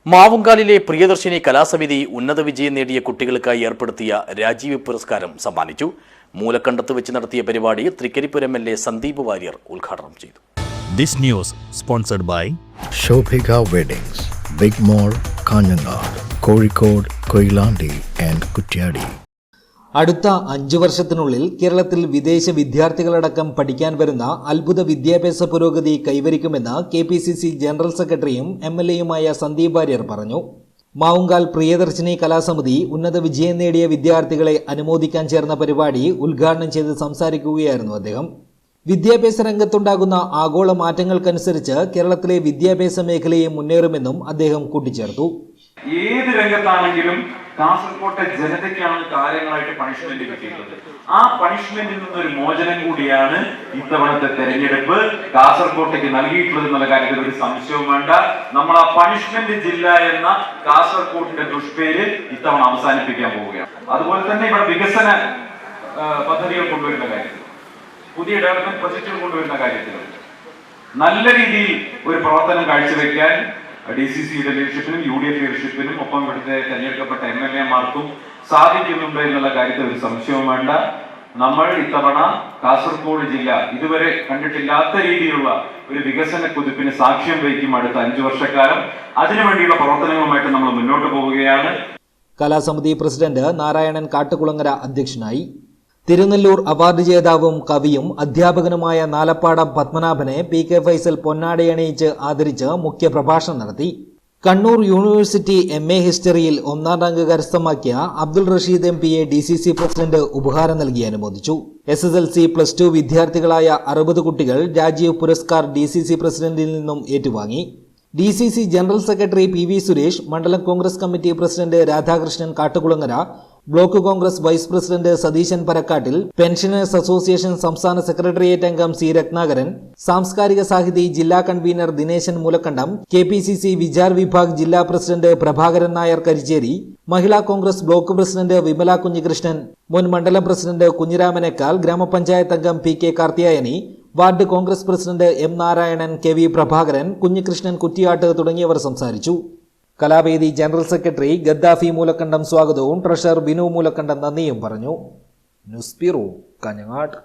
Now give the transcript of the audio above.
മാവുങ്കാലിലെ പ്രിയദർശിനി കലാസമിതി ഉന്നത വിജയം നേടിയ കുട്ടികൾക്കായി ഏർപ്പെടുത്തിയ രാജീവ് പുരസ്കാരം സമ്മാനിച്ചു. മൂലക്കണ്ടത്ത് വെച്ച് നടത്തിയ പരിപാടി തൃക്കരിപ്പൂർ MLA സന്ദീപ് വാര്യർ ഉദ്ഘാടനം ചെയ്തു. This news sponsored by Shobhika weddings, big mall, Kanhangad, Kozhikode, Koyilandy and Kuttiadi. അടുത്ത 5 വർഷത്തിനുള്ളിൽ കേരളത്തിൽ വിദേശ വിദ്യാർത്ഥികളടക്കം പഠിക്കാൻ വരുന്ന അത്ഭുത വിദ്യാഭ്യാസ പുരോഗതി കൈവരിക്കുമെന്ന് KPCC ജനറൽ സെക്രട്ടറിയും MLAയുമായ സന്ദീപ് വാര്യർ പറഞ്ഞു. മാവുങ്കാൽ പ്രിയദർശിനി കലാസമിതി ഉന്നത വിജയം നേടിയ വിദ്യാർത്ഥികളെ അനുമോദിക്കാൻ ചേർന്ന പരിപാടി ഉദ്ഘാടനം ചെയ്ത് സംസാരിക്കുകയായിരുന്നു അദ്ദേഹം. വിദ്യാഭ്യാസ രംഗത്തുണ്ടാകുന്ന ആഗോള മാറ്റങ്ങൾക്കനുസരിച്ച് കേരളത്തിലെ വിദ്യാഭ്യാസ മേഖലയെ മുന്നേറുമെന്നും അദ്ദേഹം കൂട്ടിച്ചേർത്തു. ഏത് രംഗത്താണെങ്കിലും കാസർകോട്ടെ ജനതയ്ക്കാണ് കാര്യങ്ങളായിട്ട് പണിഷ്മെന്റ് കിട്ടിയിട്ടുള്ളത്. ആ പണിഷ്മെന്റിൽ നിന്നൊരു മോചനം കൂടിയാണ് ഇത്തവണത്തെ തെരഞ്ഞെടുപ്പ് കാസർകോട്ടേക്ക് നൽകിയിട്ടുള്ളത് എന്നുള്ള കാര്യത്തിൽ ഒരു സംശയവും വേണ്ട. നമ്മൾ ആ പണിഷ്മെന്റ് ജില്ല എന്ന കാസർകോട്ടിന്റെ ദുഷ്പേര് ഇത്തവണ അവസാനിപ്പിക്കാൻ പോവുകയാണ്. അതുപോലെ തന്നെ ഇവിടെ വികസന പദ്ധതികൾ കൊണ്ടുവരുന്ന കാര്യത്തിൽ, പുതിയ ഡെവലപ്മെന്റ് പ്രൊജക്ടുകൾ കൊണ്ടുവരുന്ന കാര്യത്തിൽ നല്ല രീതിയിൽ ഒരു പ്രവർത്തനം കാഴ്ചവെക്കാൻ DCCയുടെ ലീഡർഷിപ്പിനും UDF ലീഡർഷിപ്പിനും ഒപ്പം ഇവിടുത്തെ തെരഞ്ഞെടുക്കപ്പെട്ട MLAമാർക്കും സാധിക്കുന്നുണ്ട് എന്നുള്ള കാര്യത്തിൽ ഒരു സംശയവും വേണ്ട. നമ്മൾ ഇത്തവണ കാസർഗോഡ് ജില്ല ഇതുവരെ കണ്ടിട്ടില്ലാത്ത രീതിയിലുള്ള ഒരു വികസന കുതിപ്പിന് സാക്ഷ്യം വഹിക്കും അടുത്ത 5 വർഷക്കാലം. അതിനുവേണ്ടിയുള്ള പ്രവർത്തനങ്ങളുമായിട്ട് നമ്മൾ മുന്നോട്ട് പോവുകയാണ്. കലാസമിതി പ്രസിഡന്റ് നാരായണൻ കാട്ടുകുളങ്ങര അധ്യക്ഷനായി. തിരുനെല്ലൂർ അവാർഡ് ജേതാവും കവിയും അധ്യാപകനുമായ നാലപ്പാടം പത്മനാഭനെ PK ഫൈസൽ പൊന്നാടയണിയിച്ച് ആദരിച്ച് മുഖ്യപ്രഭാഷണം നടത്തി. കണ്ണൂർ യൂണിവേഴ്സിറ്റി MA ഹിസ്റ്ററിയിൽ 1ാം റാങ്ക് കരസ്ഥമാക്കിയ അബ്ദുൾ റഷീദ് MPയെ DCC പ്രസിഡന്റ് ഉപഹാരം നൽകി അനുമോദിച്ചു. SSLC +2 വിദ്യാർത്ഥികളായ 60 കുട്ടികൾ രാജീവ് പുരസ്കാർ DCC പ്രസിഡന്റിൽ നിന്നും ഏറ്റുവാങ്ങി. DCC general secretary PV Suresh, മണ്ഡലം Congress committee president Radhakrishnan Kattukulangara, block Congress vice president Satheesan Parakkattil, pensioners association സംസ്ഥാന സെക്രട്ടേറിയറ്റ് അംഗം C രത്നാകരൻ, സാംസ്കാരിക സാഹിതി ജില്ലാ കൺവീനർ ദിനേശൻ മൂലക്കണ്ടം, KPCC വിചാർ വിഭാഗ് ജില്ലാ president Prabhakaran Nair Karicheri, Mahila Congress block president Vimala Kunhikrishnan, മുൻ മണ്ഡലം പ്രസിഡന്റ് കുഞ്ഞിരാമനേക്കാൾ, ഗ്രാമപഞ്ചായത്ത് അംഗം PK Karthiyayani, ward Congress president M Narayanan, KV Prabhakaran, Kunhikrishnan Kuttiyattu തുടങ്ങിയവർ സംസാരിച്ചു. Kalavedi general secretary Gaddafi Moolakandam സ്വാഗതവും ട്രഷറർ ബിനു മൂലക്കണ്ടം നന്ദിയും പറഞ്ഞു. News bureau, Kanhangad.